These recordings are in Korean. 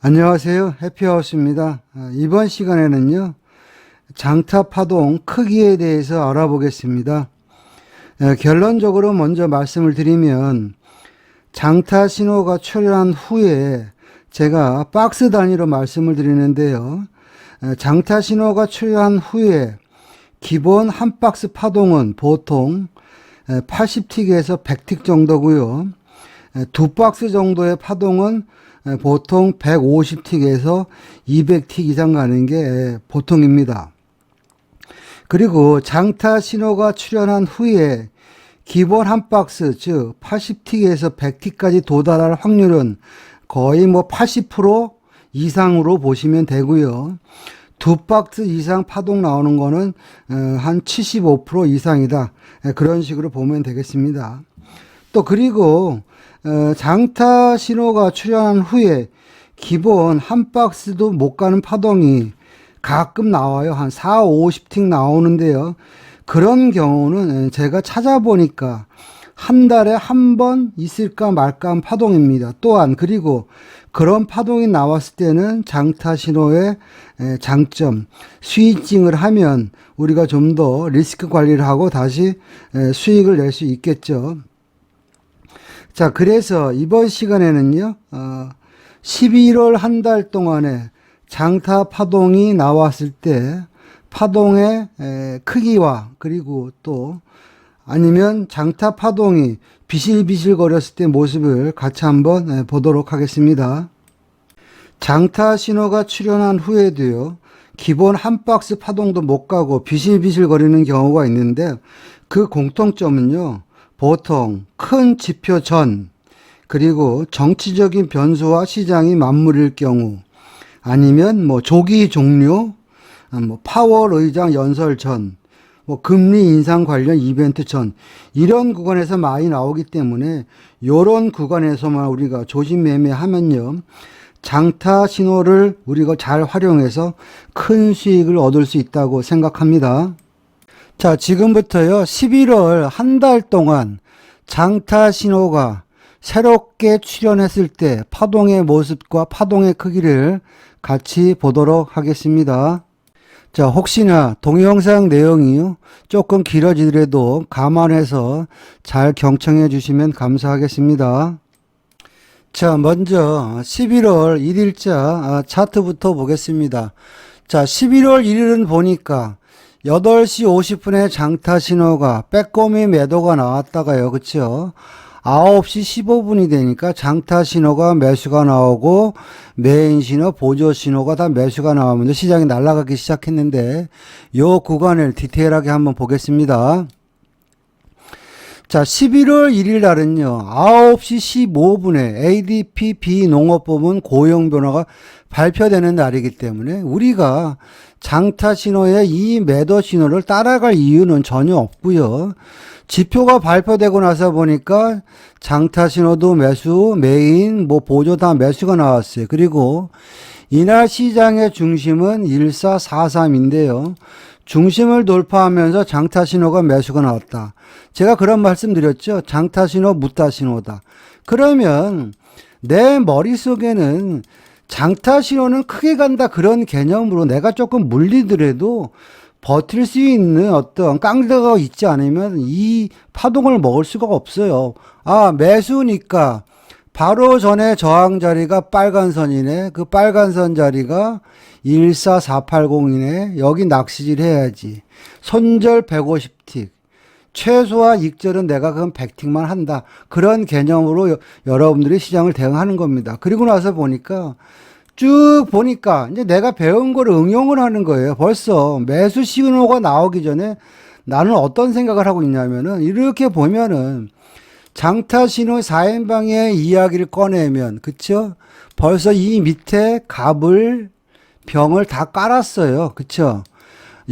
안녕하세요. 해피하우스입니다. 이번 시간에는요, 장타 파동 크기에 대해서 알아보겠습니다. 결론적으로 먼저 말씀을 드리면, 장타 신호가 출현한 후에 제가 박스 단위로 말씀을 드리는데요. 장타 신호가 출현한 후에 기본 한 박스 파동은 보통 80틱에서 100틱 정도고요. 두 박스 정도의 파동은 보통 150틱에서 200틱 이상 가는 게 보통입니다. 그리고 장타 신호가 출현한 후에 기본 한 박스, 즉 80틱에서 100틱까지 도달할 확률은 거의 80% 이상으로 보시면 되고요. 두 박스 이상 파동 나오는 거는 한 75% 이상이다. 그런 식으로 보면 되겠습니다. 또 그리고 장타 신호가 출현한 후에 기본 한 박스도 못 가는 파동이 가끔 나와요. 한 4, 50틱 나오는데요. 그런 경우는 제가 찾아보니까 한 달에 한 번 있을까 말까 한 파동입니다. 또한 그리고 그런 파동이 나왔을 때는 장타 신호의 장점, 스위칭을 하면 우리가 좀 더 리스크 관리를 하고 다시 수익을 낼 수 있겠죠. 자, 그래서 이번 시간에는요, 11월 한 달 동안에 장타 파동이 나왔을 때 파동의 크기와 그리고 또 아니면 장타 파동이 비실비실 거렸을 때 모습을 같이 한번 보도록 하겠습니다. 장타 신호가 출현한 후에도요, 기본 한 박스 파동도 못 가고 비실비실 거리는 경우가 있는데 그 공통점은요, 보통 큰 지표 전, 그리고 정치적인 변수와 시장이 맞물릴 경우, 아니면 조기 종료, 파월 의장 연설 전, 금리 인상 관련 이벤트 전, 이런 구간에서 많이 나오기 때문에 이런 구간에서만 우리가 조심 매매하면요, 장타 신호를 우리가 잘 활용해서 큰 수익을 얻을 수 있다고 생각합니다. 자, 지금부터요, 11월 한 달 동안 장타 신호가 새롭게 출현했을 때 파동의 모습과 파동의 크기를 같이 보도록 하겠습니다. 자, 혹시나 동영상 내용이 조금 길어지더라도 감안해서 잘 경청해 주시면 감사하겠습니다. 자, 먼저 11월 1일자 차트부터 보겠습니다. 자, 11월 1일은 보니까 8시 50분에 장타 신호가 빼꼼히 매도가 나왔다가요. 그쵸? 9시 15분이 되니까 장타 신호가 매수가 나오고 메인 신호, 보조 신호가 다 매수가 나오면서 시장이 날아가기 시작했는데 요 구간을 디테일하게 한번 보겠습니다. 자, 11월 1일 날은요, 9시 15분에 ADP 비농업부문 고용 변화가 발표되는 날이기 때문에 우리가 장타 신호의 이 매도 신호를 따라갈 이유는 전혀 없고요. 지표가 발표되고 나서 보니까 장타 신호도 매수, 메인, 보조 다 매수가 나왔어요. 그리고 이날 시장의 중심은 1443인데요. 중심을 돌파하면서 장타 신호가 매수가 나왔다. 제가 그런 말씀 드렸죠. 장타 신호, 무타 신호다. 그러면 내 머릿속에는 장타 신호는 크게 간다 그런 개념으로 내가 조금 물리더라도 버틸 수 있는 어떤 깡다가 있지 않으면 이 파동을 먹을 수가 없어요. 아, 매수니까 바로 전에 저항 자리가 빨간 선이네. 그 빨간 선 자리가 14480이네. 여기 낚시질 해야지. 손절 150틱. 최소화 익절은 내가 그럼 100틱만 한다. 그런 개념으로 여러분들이 시장을 대응하는 겁니다. 그리고 나서 보니까 쭉 보니까 이제 내가 배운 걸 응용을 하는 거예요. 벌써 매수 신호가 나오기 전에 나는 어떤 생각을 하고 있냐면은 이렇게 보면은 장타 신호 4인방의 이야기를 꺼내면, 그쵸? 벌써 이 밑에 갑을, 병을 다 깔았어요. 그쵸?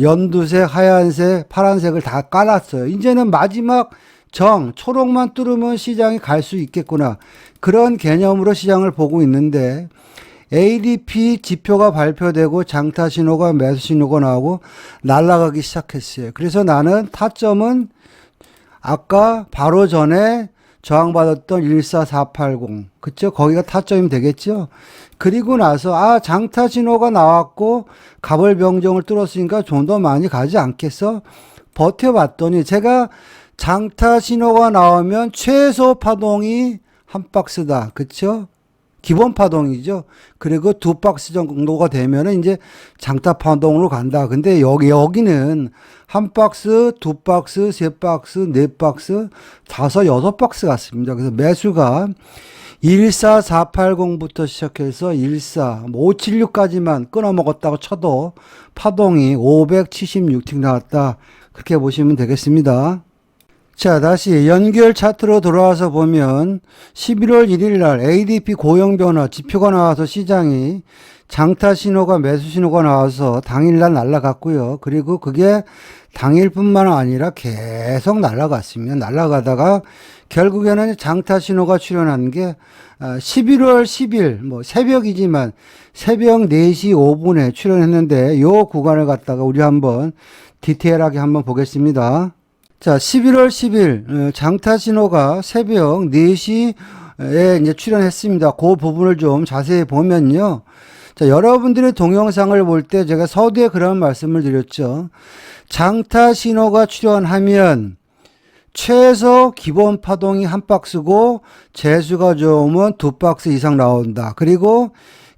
연두색, 하얀색, 파란색을 다 깔았어요. 이제는 마지막 초록만 뚫으면 시장이 갈 수 있겠구나. 그런 개념으로 시장을 보고 있는데, ADP 지표가 발표되고 장타 신호가 매수 신호가 나오고 날아가기 시작했어요. 그래서 나는 타점은 아까 바로 전에 저항받았던 14480. 그쵸? 거기가 타점이 되겠죠? 그리고 나서, 장타 신호가 나왔고, 갑을 병정을 뚫었으니까 좀 더 많이 가지 않겠어? 버텨봤더니, 제가 장타 신호가 나오면 최소 파동이 한 박스다. 그쵸? 기본 파동이죠. 그리고 두 박스 정도가 되면은 이제 장타 파동으로 간다. 근데 여기는 한 박스, 두 박스, 세 박스, 네 박스, 다섯, 여섯 박스 같습니다. 그래서 매수가 14480부터 시작해서 576까지만 끊어먹었다고 쳐도 파동이 576틱 나왔다. 그렇게 보시면 되겠습니다. 자, 다시 연결 차트로 돌아와서 보면 11월 1일 날 ADP 고용 변화 지표가 나와서 시장이 장타 신호가 매수 신호가 나와서 당일날 날아갔고요. 그리고 그게 당일뿐만 아니라 계속 날아갔습니다. 날아가다가 결국에는 장타 신호가 출현한 게 11월 10일 뭐 새벽이지만 새벽 4시 5분에 출현했는데 요 구간을 갖다가 우리 한번 디테일하게 한번 보겠습니다. 자, 11월 10일 장타 신호가 새벽 4시에 이제 출현했습니다. 그 부분을 좀 자세히 보면요. 자, 여러분들의 동영상을 볼 때 제가 서두에 그런 말씀을 드렸죠. 장타 신호가 출현하면 최소 기본 파동이 한 박스고 재수가 좋으면 두 박스 이상 나온다. 그리고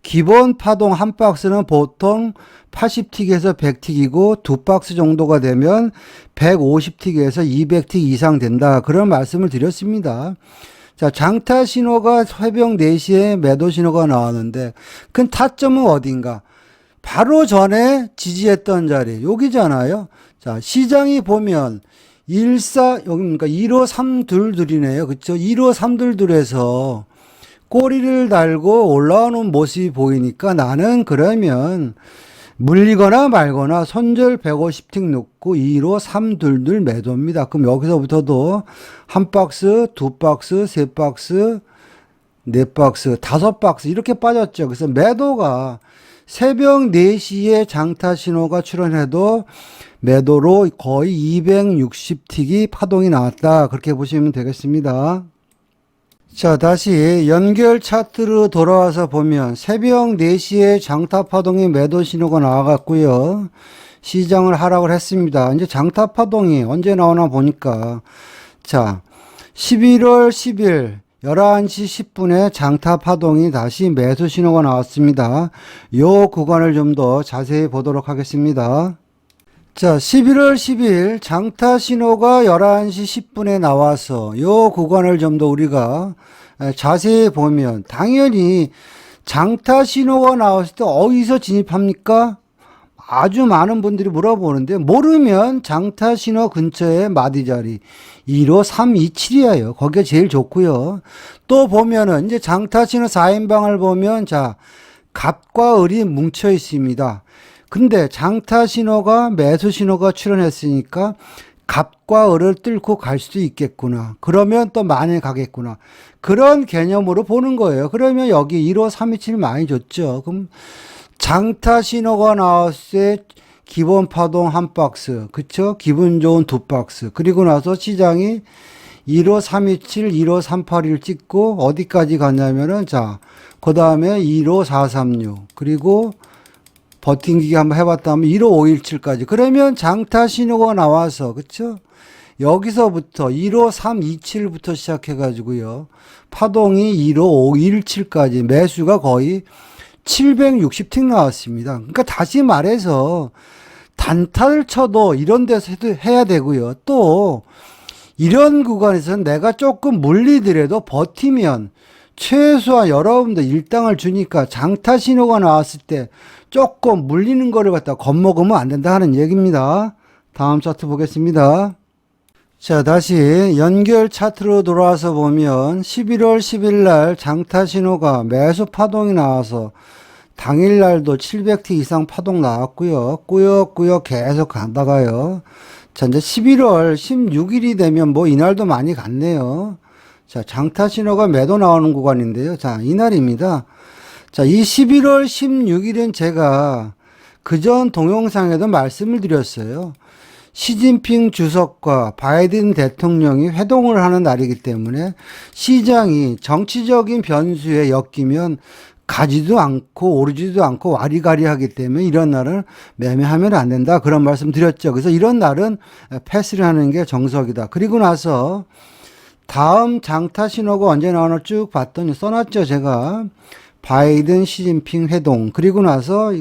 기본 파동 한 박스는 보통 80틱에서 100틱이고 두 박스 정도가 되면 150틱에서 200틱 이상 된다. 그런 말씀을 드렸습니다. 자, 장타 신호가 새벽 4시에 매도 신호가 나왔는데 그 타점은 어딘가? 바로 전에 지지했던 자리 여기잖아요. 자, 시장이 보면 14, 여기 그러니까 1532이네요. 그쵸? 1532에서 꼬리를 달고 올라오는 모습이 보이니까 나는 그러면 물리거나 말거나 손절 150틱 놓고 1532 매도입니다. 그럼 여기서부터도 한 박스, 두 박스, 세 박스, 네 박스, 다섯 박스 이렇게 빠졌죠. 그래서 매도가 새벽 4시에 장타 신호가 출현해도 매도로 거의 260틱이 파동이 나왔다. 그렇게 보시면 되겠습니다. 자, 다시 연결 차트로 돌아와서 보면 새벽 4시에 장타 파동이 매도 신호가 나와갔고요. 시장을 하락을 했습니다. 이제 장타 파동이 언제 나오나 보니까 자, 11월 10일 11시 10분에 장타 파동이 다시 매수 신호가 나왔습니다. 요 구간을 좀 더 자세히 보도록 하겠습니다. 자, 11월 10일 장타 신호가 11시 10분에 나와서 요 구간을 좀 더 우리가 자세히 보면 당연히 장타 신호가 나왔을 때 어디서 진입합니까? 아주 많은 분들이 물어보는데 모르면 장타 신호 근처에 마디 자리 15327이에요. 거기가 제일 좋고요. 또 보면은 이제 장타 신호 4인방을 보면 자, 갑과 을이 뭉쳐 있습니다. 근데 장타 신호가 매수 신호가 출현했으니까 갑과 을을 뚫고 갈 수도 있겠구나. 그러면 또 많이 가겠구나. 그런 개념으로 보는 거예요. 그러면 여기 15327 많이 줬죠. 그럼 장타 신호가 나왔을 때 기본 파동 한 박스, 그쵸? 기분 좋은 두 박스. 그리고 나서 시장이 15327, 15381 찍고 어디까지 갔냐면은 자, 그 다음에 15436 그리고 버팅기기 한번 해봤다면 15517까지. 그러면 장타 신호가 나와서, 그쵸? 여기서부터 15327부터 시작해가지고요. 파동이 15517까지 매수가 거의 760틱 나왔습니다. 그러니까 다시 말해서 단타를 쳐도 이런 데서 해야 되고요. 또 이런 구간에서는 내가 조금 물리더라도 버티면 최소한 여러분들 일당을 주니까 장타 신호가 나왔을 때 조금 물리는 거를 갖다 겁먹으면 안 된다 하는 얘기입니다. 다음 차트 보겠습니다. 자, 다시 연결 차트로 돌아와서 보면 11월 10일 날 장타 신호가 매수 파동이 나와서 당일날도 700T 이상 파동 나왔고요. 꾸역꾸역 계속 가다가요. 자, 이제 11월 16일이 되면 뭐 이날도 많이 갔네요. 자, 장타 신호가 매도 나오는 구간인데요. 자, 이날입니다. 자, 이 11월 16일은 제가 그전 동영상에도 말씀을 드렸어요. 시진핑 주석과 바이든 대통령이 회동을 하는 날이기 때문에 시장이 정치적인 변수에 엮이면 가지도 않고 오르지도 않고 와리가리하기 때문에 이런 날은 매매하면 안 된다. 그런 말씀 드렸죠. 그래서 이런 날은 패스를 하는 게 정석이다. 그리고 나서 다음 장타 신호가 언제 나오나 쭉 봤더니 써놨죠. 제가 바이든 시진핑 회동. 그리고 나서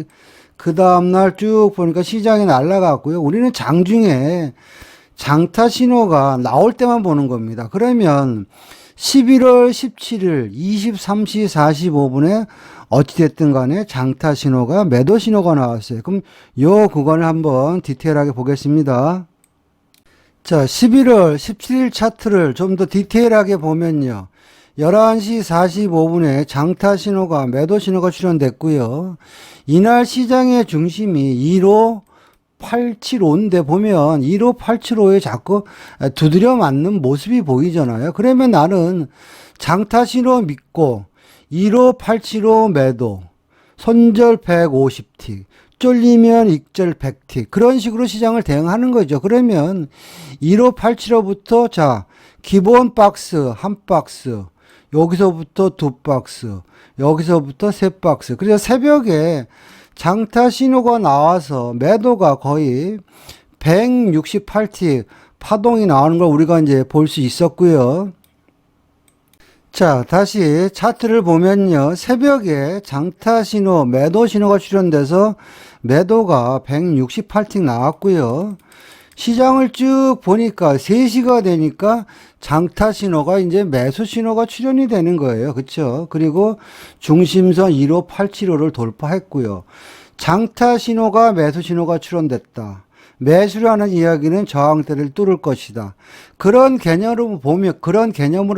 그 다음날 쭉 보니까 시장이 날아갔고요. 우리는 장중에 장타 신호가 나올 때만 보는 겁니다. 그러면 11월 17일 23시 45분에 어찌됐든 간에 장타 신호가 매도 신호가 나왔어요. 그럼 요 구간을 한번 디테일하게 보겠습니다. 자, 11월 17일 차트를 좀 더 디테일하게 보면요. 11시 45분에 장타 신호가 매도 신호가 출현됐고요. 이날 시장의 중심이 15875인데 보면 15875에 자꾸 두드려 맞는 모습이 보이잖아요. 그러면 나는 장타 신호 믿고 15875 매도, 손절 150틱, 쫄리면 익절 100틱 그런 식으로 시장을 대응하는 거죠. 그러면 15875부터 자 기본 박스 한 박스, 여기서부터 두 박스, 여기서부터 세 박스. 그래서 새벽에 장타 신호가 나와서 매도가 거의 168틱 파동이 나오는 걸 우리가 이제 볼 수 있었고요. 자, 다시 차트를 보면요. 새벽에 장타 신호, 매도 신호가 출현돼서 매도가 168틱 나왔고요. 시장을 쭉 보니까 3시가 되니까 장타 신호가 이제 매수 신호가 출현이 되는 거예요. 그렇죠? 그리고 중심선 15875를 돌파했고요. 장타 신호가 매수 신호가 출현됐다. 매수라는 이야기는 저항대를 뚫을 것이다. 그런 개념으로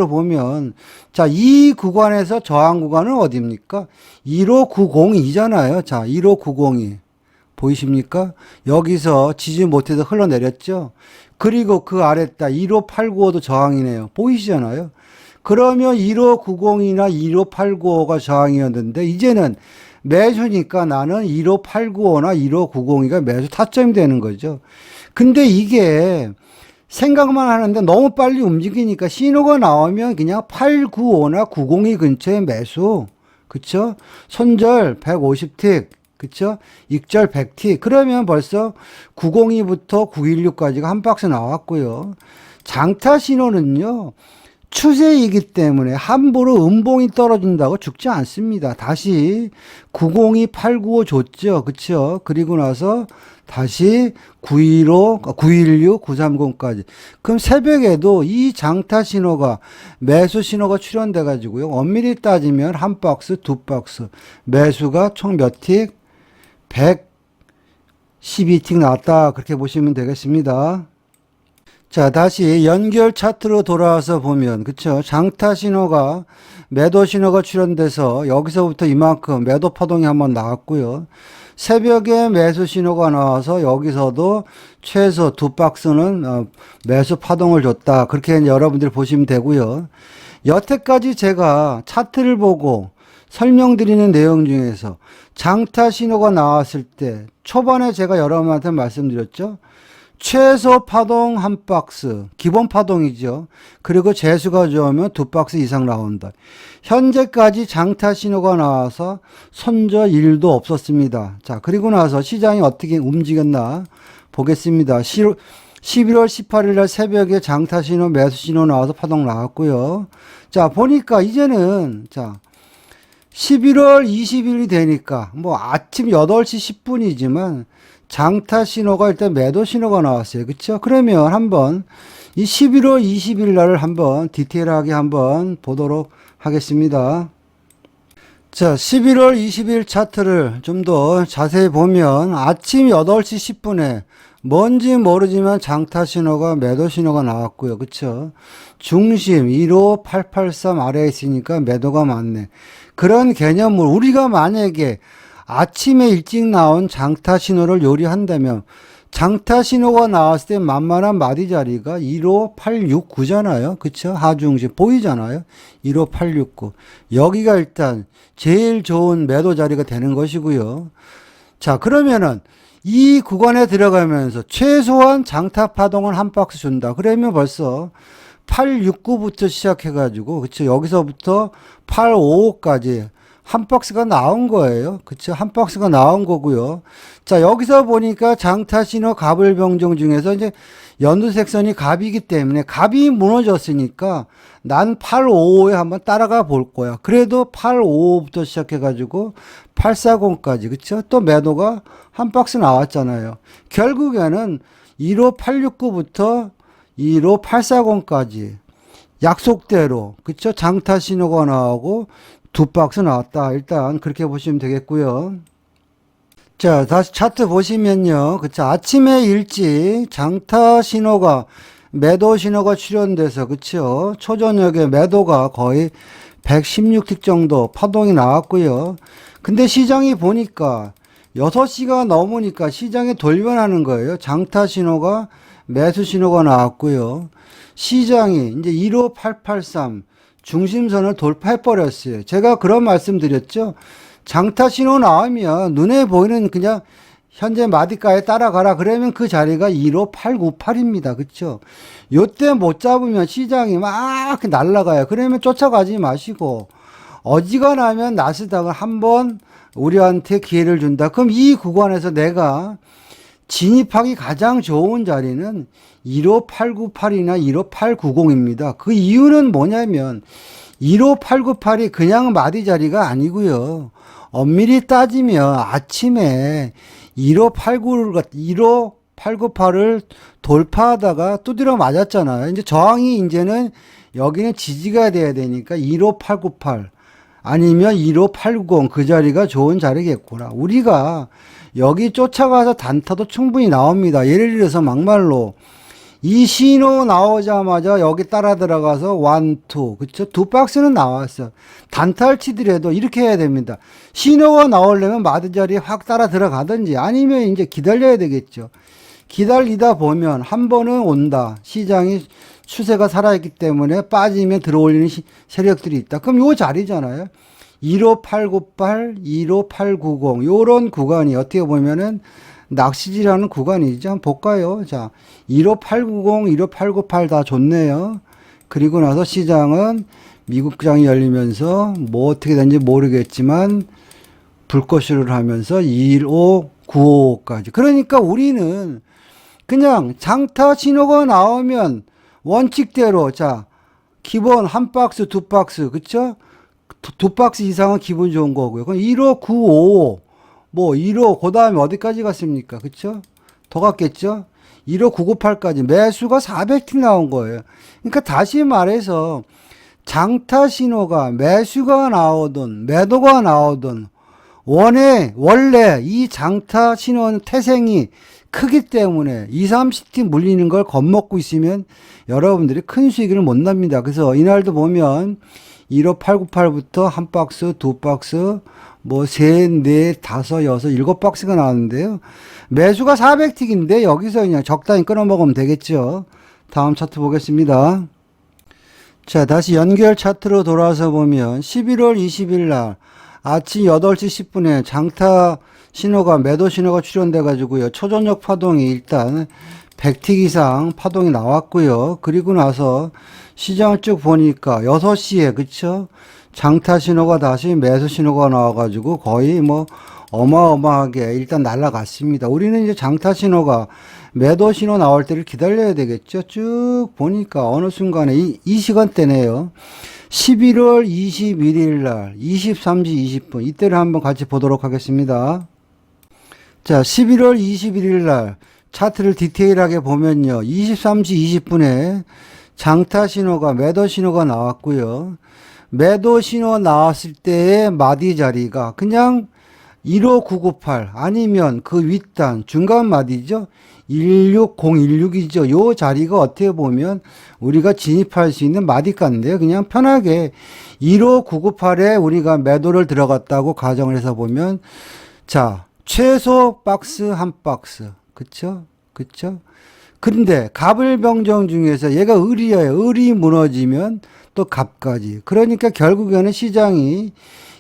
보면 자, 이 구간에서 저항 구간은 어디입니까? 15902잖아요. 자, 15902 보이십니까? 여기서 지지 못해서 흘러내렸죠. 그리고 그 아래다 15895도 저항이네요. 보이시잖아요. 그러면 15902나 15895가 저항이었는데 이제는 매수니까 나는 15895나 15902가 매수 타점이 되는 거죠. 근데 이게 생각만 하는데 너무 빨리 움직이니까 신호가 나오면 그냥 895나 902 근처에 매수. 그쵸? 손절 150틱. 그쵸? 익절 100틱. 그러면 벌써 902부터 916까지가 한 박스 나왔고요. 장타 신호는요. 추세이기 때문에 함부로 음봉이 떨어진다고 죽지 않습니다. 다시 902, 895 줬죠. 그쵸? 그리고 나서 다시 915, 916, 930까지. 그럼 새벽에도 이 장타 신호가 매수 신호가 출현돼 가지고요. 엄밀히 따지면 한 박스, 두 박스. 매수가 총 몇 틱? 112틱 나왔다. 그렇게 보시면 되겠습니다. 자, 다시 연결 차트로 돌아와서 보면, 그쵸? 장타 신호가, 매도 신호가 출현돼서 여기서부터 이만큼 매도 파동이 한번 나왔고요. 새벽에 매수 신호가 나와서 여기서도 최소 두 박스는 매수 파동을 줬다. 그렇게 여러분들이 보시면 되고요. 여태까지 제가 차트를 보고 설명드리는 내용 중에서 장타 신호가 나왔을 때 초반에 제가 여러분한테 말씀드렸죠. 최소 파동 한 박스, 기본 파동이죠. 그리고 재수가 좋으면 두 박스 이상 나온다. 현재까지 장타 신호가 나와서 손절 1도 없었습니다. 자, 그리고 나서 시장이 어떻게 움직였나 보겠습니다. 11월 18일 날 새벽에 장타 신호, 매수 신호 나와서 파동 나왔고요. 자, 보니까 이제는, 자, 11월 20일이 되니까, 뭐 아침 8시 10분이지만, 장타 신호가 일단 매도 신호가 나왔어요. 그쵸? 그러면 한번 이 11월 20일 날을 한번 디테일하게 한번 보도록 하겠습니다. 자, 11월 20일 차트를 좀 더 자세히 보면 아침 8시 10분에 뭔지 모르지만 장타 신호가 매도 신호가 나왔고요. 그쵸? 중심 15883 아래에 있으니까 매도가 많네. 그런 개념을 우리가 만약에 아침에 일찍 나온 장타 신호를 요리한다면 장타 신호가 나왔을 때 만만한 마디 자리가 15869잖아요. 그쵸? 하중심 보이잖아요. 15869. 여기가 일단 제일 좋은 매도 자리가 되는 것이고요. 자, 그러면은 이 구간에 들어가면서 최소한 장타 파동을 한 박스 준다. 그러면 벌써 869부터 시작해가지고, 그쵸. 여기서부터 855까지 한 박스가 나온 거예요. 그쵸. 한 박스가 나온 거고요. 자, 여기서 보니까 장타 신호 갑을 병정 중에서 이제 연두색선이 갑이기 때문에 갑이 무너졌으니까 난 855에 한번 따라가 볼 거야. 그래도 855부터 시작해가지고 840까지, 그쵸? 또 매도가 한 박스 나왔잖아요. 결국에는 15869부터 15840까지 약속대로, 그쵸? 장타 신호가 나오고 두 박스 나왔다. 일단 그렇게 보시면 되겠고요. 자, 다시 차트 보시면요. 그쵸. 아침에 일찍 장타 신호가, 매도 신호가 출현돼서, 그쵸. 초저녁에 매도가 거의 116틱 정도 파동이 나왔고요. 근데 시장이 보니까 6시가 넘으니까 시장이 돌변하는 거예요. 장타 신호가, 매수 신호가 나왔고요. 시장이 이제 15883 중심선을 돌파해버렸어요. 제가 그런 말씀 드렸죠. 장타 신호 나오면 눈에 보이는 그냥 현재 마디가에 따라가라. 그러면 그 자리가 15898입니다. 그쵸? 요때 못 잡으면 시장이 막 날아가요. 그러면 쫓아가지 마시고 어지간하면 나스닥을 한번 우리한테 기회를 준다. 그럼 이 구간에서 내가 진입하기 가장 좋은 자리는 15898이나 15890입니다. 그 이유는 뭐냐면 15898이 그냥 마디 자리가 아니고요. 엄밀히 따지면 아침에 15898을 돌파하다가 두드려 맞았잖아요. 이제 저항이 이제는 여기는 지지가 돼야 되니까 15898 아니면 15890 그 자리가 좋은 자리겠구나. 우리가 여기 쫓아가서 단타도 충분히 나옵니다. 예를 들어서 막말로 이 신호 나오자마자 여기 따라 들어가서 1, 2, 그쵸? 두 박스는 나왔어. 단타를 치더라도 이렇게 해야 됩니다. 신호가 나오려면 마드 자리에 확 따라 들어가든지 아니면 이제 기다려야 되겠죠. 기다리다 보면 한 번은 온다. 시장이 추세가 살아있기 때문에 빠지면 들어올리는 세력들이 있다. 그럼 요 자리잖아요. 15898, 15890 요런 구간이 어떻게 보면은 낚시질하는 구간이죠. 한번 볼까요? 자, 15890, 15898 다 좋네요. 그리고 나서 시장은 미국장이 열리면서 뭐 어떻게 된지 모르겠지만 불꽃슈를 하면서 15955까지. 그러니까 우리는 그냥 장타 신호가 나오면 원칙대로 자, 기본 한 박스, 두 박스, 그쵸? 두 박스 이상은 기분 좋은 거고요. 그럼 15955 뭐 1호 그 다음에 어디까지 갔습니까? 그쵸? 더 갔겠죠? 15998까지 매수가 400틱 나온 거예요. 그러니까 다시 말해서 장타 신호가 매수가 나오든 매도가 나오든 원래 이 장타 신호는 태생이 크기 때문에 2, 30틱 물리는 걸 겁먹고 있으면 여러분들이 큰 수익을 못 납니다. 그래서 이날도 보면 15898부터 한 박스, 두 박스, 뭐, 셋, 넷, 다섯, 여섯, 일곱 박스가 나왔는데요. 매수가 400틱인데 여기서 그냥 적당히 끊어 먹으면 되겠죠. 다음 차트 보겠습니다. 자, 다시 연결 차트로 돌아와서 보면 11월 20일 날 아침 8시 10분에 장타 신호가, 매도 신호가 출현돼 가지고요. 초저녁 파동이 일단 100틱 이상 파동이 나왔고요. 그리고 나서 시장을 쭉 보니까 6시에, 그쵸? 장타 신호가 다시 매수 신호가 나와가지고 거의 뭐 어마어마하게 일단 날아갔습니다. 우리는 이제 장타 신호가 매도 신호 나올 때를 기다려야 되겠죠. 쭉 보니까 어느 순간에 이 시간대네요. 11월 21일 날 23시 20분 이때를 한번 같이 보도록 하겠습니다. 자, 11월 21일 날 차트를 디테일하게 보면요. 23시 20분에 장타 신호가, 매도 신호가 나왔고요. 매도 신호 나왔을 때의 마디 자리가 그냥 15998 아니면 그 윗단 중간 마디죠. 16016이죠. 요 자리가 어떻게 보면 우리가 진입할 수 있는 마디가인데요. 그냥 편하게 15998에 우리가 매도를 들어갔다고 가정을 해서 보면 자, 최소 박스 한 박스. 그쵸? 그쵸? 그런데 갑을병정 중에서 얘가 을이에요. 을이 무너지면 또 갑까지. 그러니까 결국에는 시장이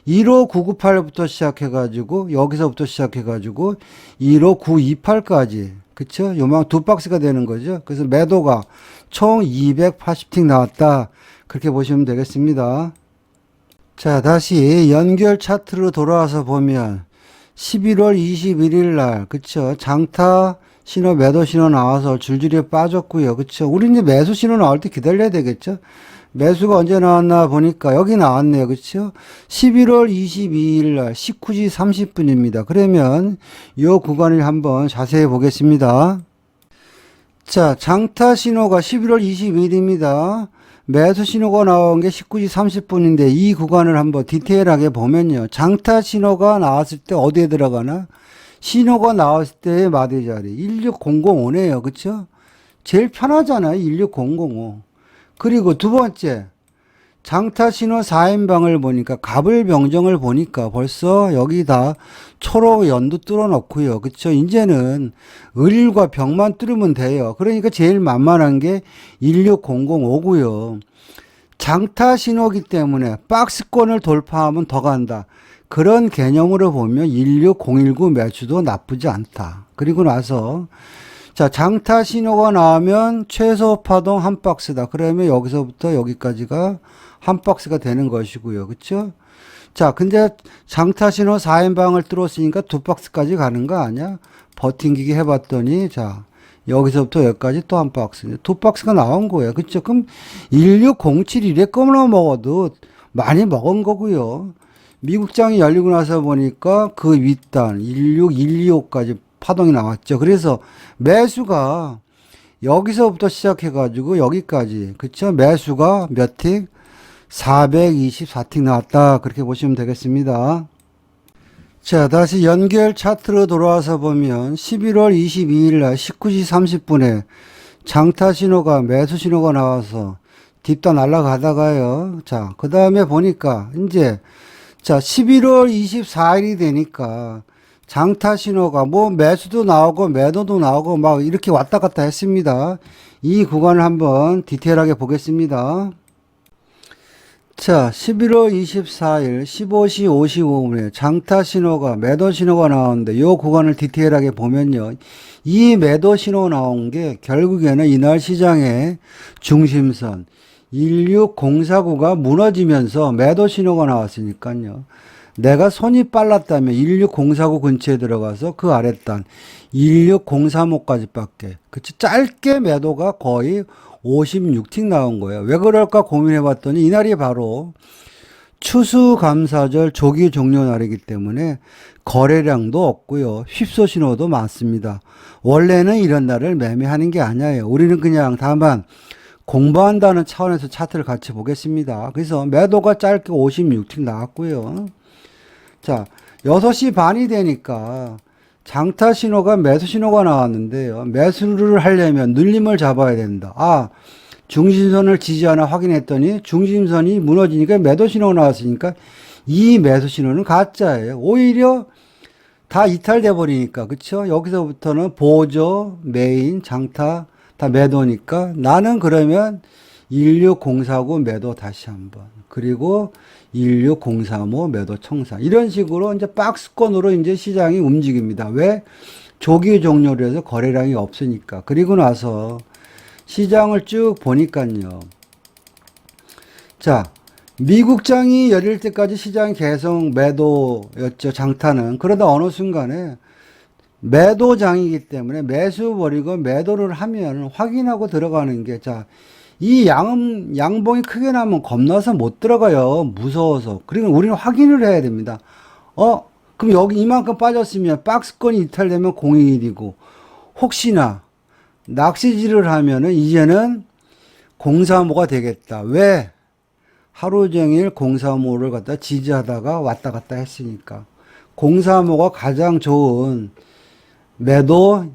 15998부터 시작해가지고, 여기서부터 시작해가지고, 15928까지. 그쵸? 요만 두 박스가 되는 거죠. 그래서 매도가 총 280틱 나왔다. 그렇게 보시면 되겠습니다. 자, 다시 연결 차트로 돌아와서 보면 11월 21일 날, 그쵸? 장타 신호, 매도 신호 나와서 줄줄이 빠졌고요. 그쵸? 우리 이제 매수 신호 나올 때 기다려야 되겠죠? 매수가 언제 나왔나 보니까 여기 나왔네요. 그쵸? 11월 22일 날 19시 30분입니다. 그러면 이 구간을 한번 자세히 보겠습니다. 자, 장타 신호가 11월 22일입니다. 매수 신호가 나온 게 19시 30분인데 이 구간을 한번 디테일하게 보면요. 장타 신호가 나왔을 때 어디에 들어가나? 신호가 나왔을 때의 마디 자리 16005네요. 그쵸? 제일 편하잖아요. 16005. 그리고 두 번째, 장타 신호 4인방을 보니까 갑을 병정을 보니까 벌써 여기다 초록 연두 뚫어 놓고요. 그쵸? 이제는 을과 병만 뚫으면 돼요. 그러니까 제일 만만한 게 16005고요. 장타 신호기 때문에 박스권을 돌파하면 더 간다. 그런 개념으로 보면 16019 매수도 나쁘지 않다. 그리고 나서 자, 장타 신호가 나오면 최소 파동 한 박스다. 그러면 여기서부터 여기까지가 한 박스가 되는 것이고요. 그쵸? 자, 근데 장타 신호 4인방을 뚫었으니까 두 박스까지 가는 거 아니야? 버팅기기 해봤더니, 자, 여기서부터 여기까지 또 한 박스. 두 박스가 나온 거예요. 그쵸? 그럼 1607 이래 끊어 먹어도 많이 먹은 거고요. 미국장이 열리고 나서 보니까 그 윗단 16125까지 파동이 나왔죠. 그래서 매수가 여기서부터 시작해가지고 여기까지, 그쵸? 매수가 몇 틱? 424틱 나왔다. 그렇게 보시면 되겠습니다. 자, 다시 연결 차트로 돌아와서 보면 11월 22일 날 19시 30분에 장타 신호가, 매수 신호가 나와서 딥다 날아가다가요. 자, 그 다음에 보니까 이제 자, 11월 24일이 되니까 장타 신호가 뭐 매수도 나오고 매도도 나오고 막 이렇게 왔다 갔다 했습니다. 이 구간을 한번 디테일하게 보겠습니다. 자, 11월 24일 15시 55분에 장타 신호가, 매도 신호가 나오는데 이 구간을 디테일하게 보면요. 이 매도 신호 나온 게 결국에는 이날 시장의 중심선 16049가 무너지면서 매도 신호가 나왔으니까요. 내가 손이 빨랐다면 16049 근처에 들어가서 그 아랫단 16035까지밖에. 그치? 짧게 매도가 거의 56틱 나온 거예요. 왜 그럴까 고민해 봤더니 이날이 바로 추수감사절 조기 종료 날이기 때문에 거래량도 없고요. 휩소 신호도 많습니다. 원래는 이런 날을 매매하는 게 아니에요. 우리는 그냥 다만 공부한다는 차원에서 차트를 같이 보겠습니다. 그래서 매도가 짧게 56틱 나왔고요. 자, 6시 반이 되니까 장타 신호가, 매수 신호가 나왔는데요. 매수를 하려면 눌림을 잡아야 된다. 아, 중심선을 지지하나 확인했더니 중심선이 무너지니까 매도 신호가 나왔으니까 이 매수 신호는 가짜예요. 오히려 다 이탈돼 버리니까, 그쵸? 여기서부터는 보조, 메인, 장타 다 매도니까 나는 그러면 16049 매도 다시 한번, 그리고 16035 매도 청산, 이런 식으로 이제 박스권으로 이제 시장이 움직입니다. 왜? 조기 종료를 해서 거래량이 없으니까. 그리고 나서 시장을 쭉 보니까요. 자, 미국장이 열릴 때까지 시장이 계속 매도였죠. 장타는. 그러다 어느 순간에 매도장이기 때문에 매수 버리고 매도를 하면 확인하고 들어가는 게, 자, 이 양봉이 크게 나면 겁나서 못 들어가요. 무서워서. 그리고 우리는 확인을 해야 됩니다. 그럼 여기 이만큼 빠졌으면 박스권이 이탈되면 공익이고, 혹시나 낚시질을 하면은 이제는 035가 되겠다. 왜? 하루 종일 035를 갖다 지지하다가 왔다 갔다 했으니까. 035가 가장 좋은 매도,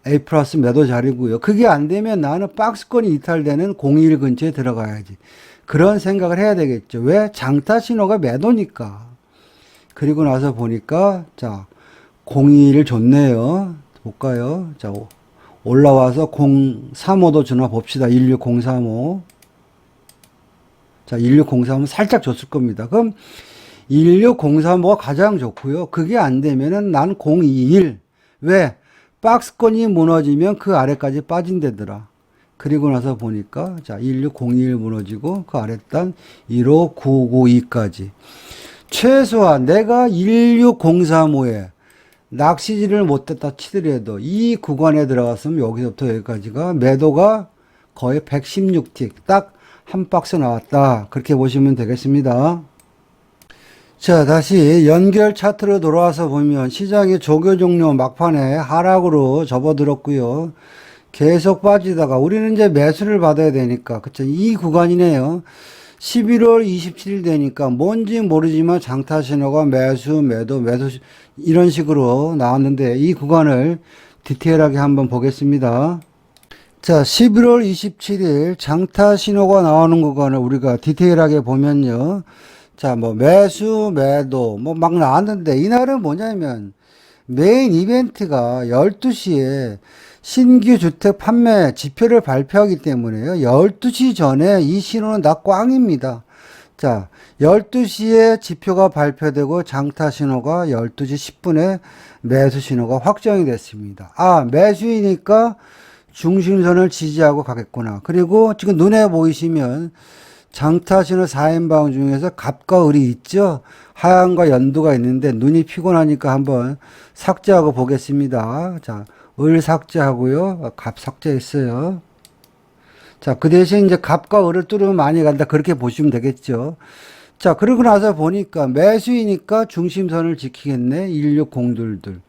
A 플러스 매도 자리고요. 그게 안 되면 나는 박스권이 이탈되는 01 근처에 들어가야지. 그런 생각을 해야 되겠죠. 왜? 장타 신호가 매도니까. 그리고 나서 보니까, 자, 02를 줬네요. 볼까요? 자, 올라와서 035도 주나 봅시다. 16035. 자, 16035 살짝 줬을 겁니다. 그럼 16035가 가장 좋고요. 그게 안 되면은 난 021. 왜? 박스권이 무너지면 그 아래까지 빠진대더라. 그리고 나서 보니까 자 16021 무너지고 그 아래 단 15992까지. 최소한 내가 16035에 낚시질을 못했다 치더라도 이 구간에 들어갔으면 여기서부터 여기까지가 매도가 거의 116틱 딱 한 박스 나왔다. 그렇게 보시면 되겠습니다. 자, 다시 연결 차트로 돌아와서 보면 시장이 조교 종료 막판에 하락으로 접어들었고요. 계속 빠지다가 우리는 이제 매수를 받아야 되니까 그쵸? 이 구간이네요. 11월 27일 되니까 뭔지 모르지만 장타 신호가 매수, 매도, 매수 이런 식으로 나왔는데 이 구간을 디테일하게 한번 보겠습니다. 자, 11월 27일 장타 신호가 나오는 구간을 우리가 디테일하게 보면요. 자, 뭐 매수, 매도 뭐 막 나왔는데 이날은 뭐냐면 메인 이벤트가 12시에 신규 주택 판매 지표를 발표하기 때문에요. 12시 전에 이 신호는 다 꽝입니다. 자, 12시에 지표가 발표되고 장타 신호가 12시 10분에 매수 신호가 확정이 됐습니다. 아, 매수이니까 중심선을 지지하고 가겠구나. 그리고 지금 눈에 보이시면 장타 신호 4인방 중에서 갑과 을이 있죠. 하얀과 연두가 있는데 눈이 피곤하니까 한번 삭제하고 보겠습니다. 자, 을 삭제하고요. 갑 삭제했어요. 자, 그 대신 이제 갑과 을을 뚫으면 많이 간다. 그렇게 보시면 되겠죠. 자, 그러고 나서 보니까 매수이니까 중심선을 지키겠네. 16022.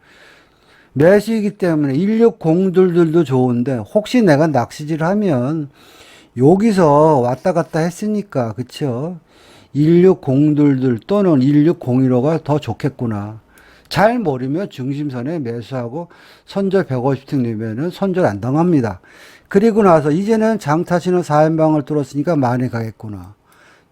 매수이기 때문에 16022도 좋은데 혹시 내가 낚시질 하면 여기서 왔다 갔다 했으니까 그쵸? 16022 또는 16015가 더 좋겠구나. 잘 모르면 중심선에 매수하고 손절 150틱 넣으면은 손절 안 당합니다. 그리고 나서 이제는 장타신호 4인방을 뚫었으니까 많이 가겠구나.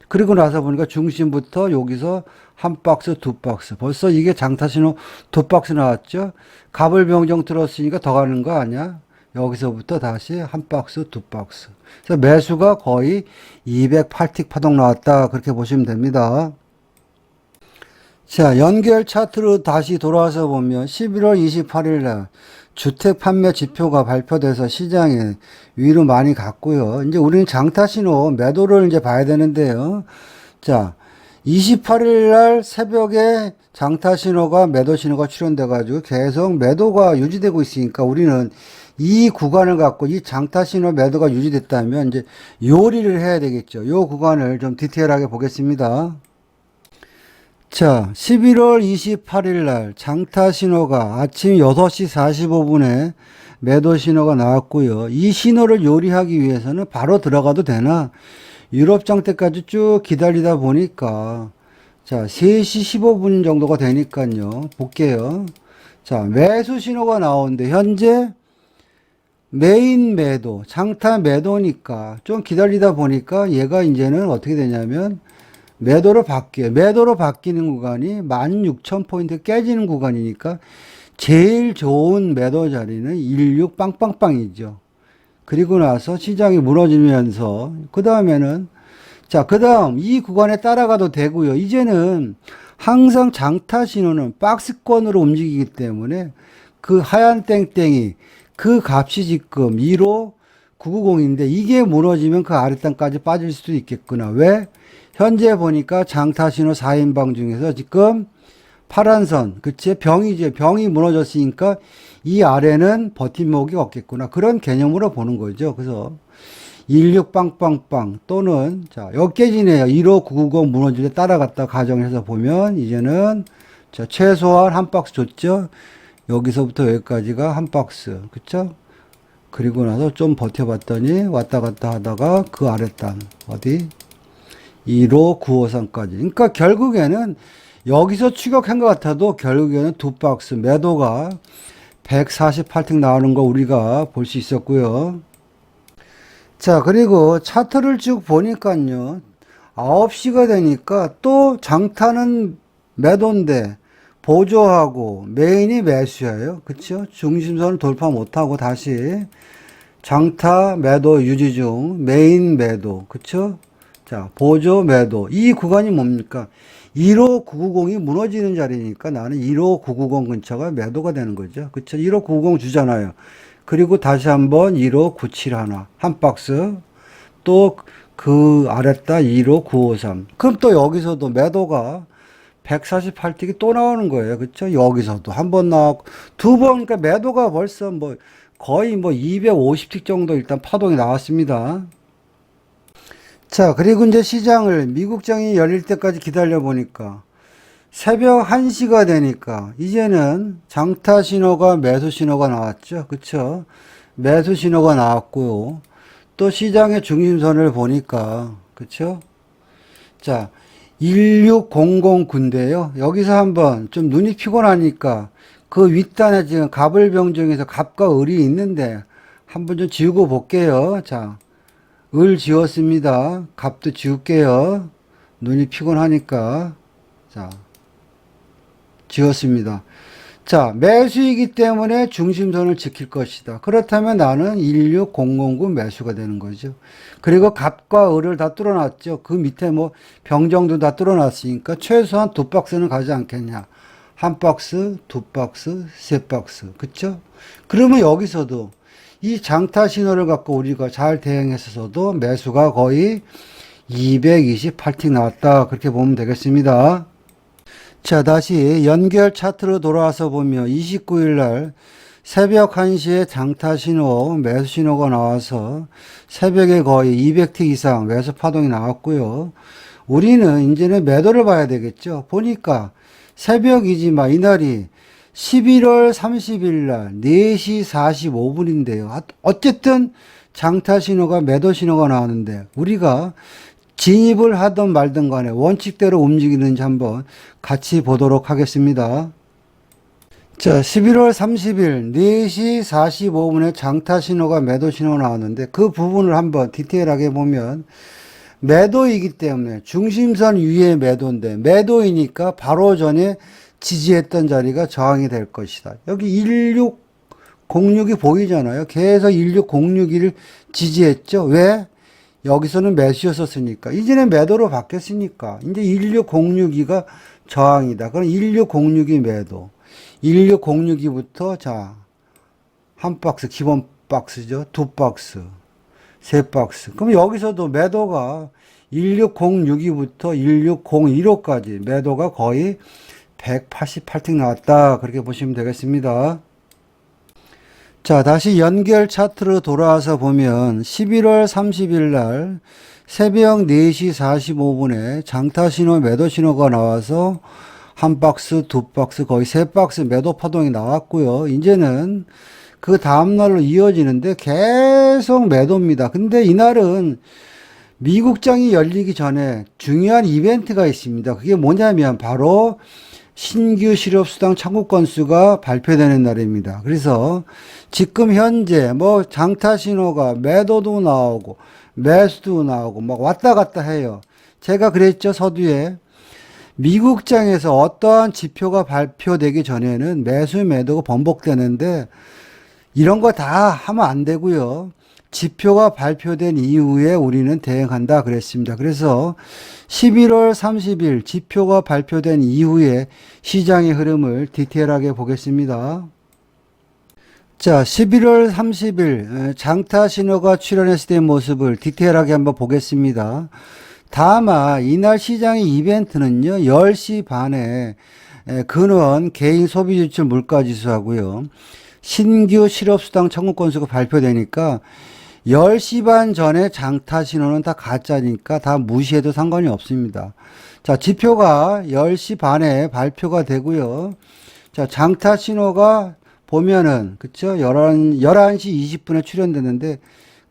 그리고 나서 보니까 중심부터 여기서 한 박스, 두 박스. 벌써 이게 장타신호 두 박스 나왔죠? 갑을 병정 뚫었으니까 더 가는 거 아니야? 여기서부터 다시 한 박스, 두 박스. 그래서 매수가 거의 208틱 파동 나왔다. 그렇게 보시면 됩니다. 자, 연결 차트로 다시 돌아와서 보면 11월 28일 날 주택 판매 지표가 발표돼서 시장에 위로 많이 갔고요. 이제 우리는 장타 신호 매도를 이제 봐야 되는데요. 자, 28일 날 새벽에 장타 신호가 매도 신호가 출현돼 가지고 계속 매도가 유지되고 있으니까 우리는 이 구간을 갖고 이 장타 신호 매도가 유지됐다면 이제 요리를 해야 되겠죠. 요 구간을 좀 디테일하게 보겠습니다. 자, 11월 28일 날 장타 신호가 아침 6시 45분에 매도 신호가 나왔고요. 이 신호를 요리하기 위해서는 바로 들어가도 되나 유럽장 때까지 쭉 기다리다 보니까 자, 3시 15분 정도가 되니까요. 볼게요. 자, 매수 신호가 나오는데 현재 메인 매도, 장타 매도니까 좀 기다리다 보니까 얘가 이제는 어떻게 되냐면 매도로 바뀌어요. 매도로 바뀌는 구간이 16,000포인트 깨지는 구간이니까 제일 좋은 매도 자리는 16 빵빵빵이죠. 그리고 나서 시장이 무너지면서 그 다음에는 자, 그 다음 이 구간에 따라가도 되고요. 이제는 항상 장타 신호는 박스권으로 움직이기 때문에 그 하얀 땡땡이 그 값이 지금 1호 990인데 이게 무너지면 그 아랫단까지 빠질 수도 있겠구나. 왜? 현재 보니까 장타 신호 4인방 중에서 지금 파란 선, 그치? 병이죠. 병이 무너졌으니까 이 아래는 버팀목이 없겠구나. 그런 개념으로 보는 거죠. 그래서 16 빵빵빵 또는 자, 여기 깨지네요. 1호 990 무너질 때 따라갔다 가정해서 보면 이제는 자, 최소한 한 박스 줬죠. 여기서부터 여기까지가 한 박스. 그쵸? 그리고 나서 좀 버텨봤더니 왔다 갔다 하다가 그 아랫단 어디? 1호 953까지. 그러니까 결국에는 여기서 추격한 것 같아도 결국에는 두 박스 매도가 148틱 나오는 거 우리가 볼 수 있었고요. 자, 그리고 차트를 쭉 보니까요. 9시가 되니까 또 장타는 매도인데 보조하고 메인이 매수예요. 그쵸? 중심선을 돌파 못하고 다시 장타 매도 유지 중 메인 매도. 그쵸? 자, 보조 매도. 이 구간이 뭡니까? 15990이 무너지는 자리니까 나는 15990 근처가 매도가 되는 거죠. 그쵸? 15990 주잖아요. 그리고 다시 한번 15971, 한 박스. 또 그 아랫다 15953. 그럼 또 여기서도 매도가 148틱이 또 나오는 거예요. 그쵸? 여기서도 한 번 나왔고, 두 번, 그러니까 매도가 벌써 뭐 거의 뭐 250틱 정도 일단 파동이 나왔습니다. 자, 그리고 이제 시장을 미국장이 열릴 때까지 기다려 보니까 새벽 1시가 되니까 이제는 장타 신호가 매수 신호가 나왔죠. 그쵸? 매수 신호가 나왔고요. 또 시장의 중심선을 보니까, 그쵸? 자, 1600군데요. 여기서 한번 좀 눈이 피곤하니까 그 윗단에 지금 갑을병정에서 갑과 을이 있는데 한번 좀 지우고 볼게요. 자, 을 지웠습니다. 갑도 지울게요. 눈이 피곤하니까. 자, 지웠습니다. 자, 매수이기 때문에 중심선을 지킬 것이다. 그렇다면 나는 16009 매수가 되는 거죠. 그리고 갑과 을을 다 뚫어놨죠. 그 밑에 뭐 병정도 다 뚫어놨으니까 최소한 두 박스는 가지 않겠냐. 한 박스, 두 박스, 세 박스. 그쵸? 그러면 여기서도 이 장타 신호를 갖고 우리가 잘 대응했어도 매수가 거의 228틱 나왔다. 그렇게 보면 되겠습니다. 자, 다시 연결 차트로 돌아와서 보면 29일 날 새벽 1시에 장타 신호, 매수 신호가 나와서 새벽에 거의 200틱 이상 매수 파동이 나왔고요. 우리는 이제는 매도를 봐야 되겠죠. 보니까 새벽이지만 이날이 11월 30일 날 4시 45분인데요. 어쨌든 장타 신호가 매도 신호가 나왔는데 우리가 진입을 하든 말든 간에 원칙대로 움직이는지 한번 같이 보도록 하겠습니다. 자, 11월 30일 4시 45분에 장타 신호가 매도 신호가 나왔는데 그 부분을 한번 디테일하게 보면 매도이기 때문에 중심선 위에 매도인데 매도이니까 바로 전에 지지했던 자리가 저항이 될 것이다. 여기 1606이 보이잖아요. 계속 1606을 지지했죠. 왜? 여기서는 매수였었으니까. 이제는 매도로 바뀌었으니까. 이제 16062가 저항이다. 그럼 1606이 매도. 1606이부터 자, 한 박스, 기본 박스죠. 두 박스, 세 박스. 그럼 여기서도 매도가 1606이부터 1601호까지 매도가 거의 188틱 나왔다. 그렇게 보시면 되겠습니다. 자, 다시 연결 차트로 돌아와서 보면 11월 30일 날 새벽 4시 45분에 장타 신호, 매도 신호가 나와서 한 박스, 두 박스, 거의 세 박스 매도 파동이 나왔고요. 이제는 그 다음날로 이어지는데 계속 매도입니다. 근데 이날은 미국장이 열리기 전에 중요한 이벤트가 있습니다. 그게 뭐냐면 바로 신규 실업수당 청구 건수가 발표되는 날입니다. 그래서 지금 현재 뭐 장타 신호가 매도도 나오고 매수도 나오고 막 왔다 갔다 해요. 제가 그랬죠. 서두에 미국장에서 어떠한 지표가 발표되기 전에는 매수 매도가 번복되는데 이런 거 다 하면 안 되고요. 지표가 발표된 이후에 우리는 대응한다 그랬습니다. 그래서 11월 30일 지표가 발표된 이후에 시장의 흐름을 디테일하게 보겠습니다. 자, 11월 30일 장타 신호가 출현했을 때의 모습을 디테일하게 한번 보겠습니다. 다만 이날 시장의 이벤트는요. 10시 반에 근원 개인 소비지출 물가지수 하고요. 신규 실업수당 청구 건수가 발표되니까 10시 반 전에 장타 신호는 다 가짜니까 다 무시해도 상관이 없습니다. 자, 지표가 10시 반에 발표가 되고요. 자, 장타 신호가 보면은, 그쵸? 11시 20분에 출현됐는데,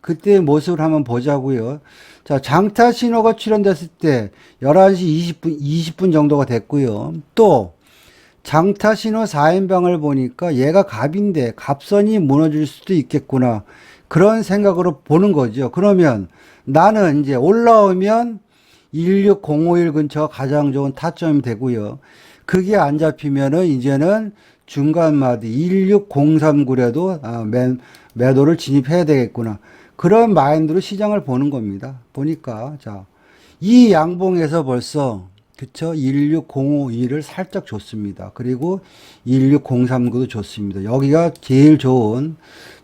그때의 모습을 한번 보자고요. 자, 장타 신호가 출현됐을 때 11시 20분 정도가 됐고요. 또, 장타 신호 4인방을 보니까 얘가 갑인데 갑선이 무너질 수도 있겠구나. 그런 생각으로 보는 거죠. 그러면 나는 이제 올라오면 16051 근처가 가장 좋은 타점이 되고요. 그게 안 잡히면은 이제는 중간 마디 16039라도 매도를 진입해야 되겠구나. 그런 마인드로 시장을 보는 겁니다. 보니까 자, 이 양봉에서 벌써 그쵸? 16052를 살짝 줬습니다. 그리고 16039도 줬습니다. 여기가 제일 좋은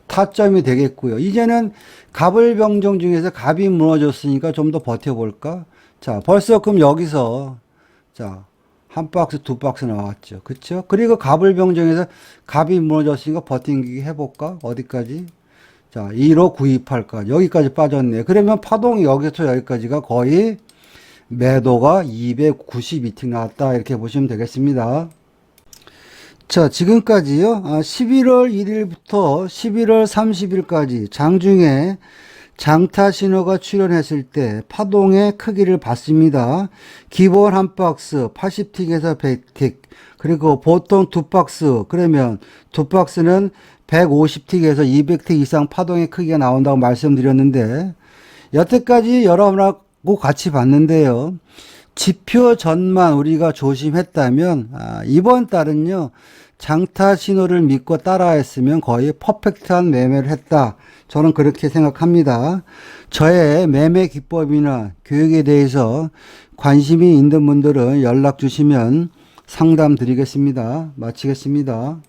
타점이 되겠고요. 이제는 갑을병정 중에서 갑이 무너졌으니까 좀 더 버텨볼까? 자, 벌써 그럼 여기서, 자, 한 박스, 두 박스 나왔죠. 그쵸? 그리고 갑을병정에서 갑이 무너졌으니까 버팅기기 해볼까? 어디까지? 자, 15928까지. 여기까지 빠졌네. 그러면 파동이 여기서 여기까지가 거의 매도가 292틱 나왔다. 이렇게 보시면 되겠습니다. 자, 지금까지요. 11월 1일부터 11월 30일까지 장중에 장타 신호가 출현했을 때 파동의 크기를 봤습니다. 기본 한 박스 80틱에서 100틱, 그리고 보통 두 박스, 그러면 두 박스는 150틱에서 200틱 이상 파동의 크기가 나온다고 말씀드렸는데, 여태까지 여러분하고 같이 봤는데요. 지표 전만 우리가 조심했다면, 이번 달은요, 장타 신호를 믿고 따라했으면 거의 퍼펙트한 매매를 했다. 저는 그렇게 생각합니다. 저의 매매 기법이나 교육에 대해서 관심이 있는 분들은 연락 주시면 상담 드리겠습니다. 마치겠습니다.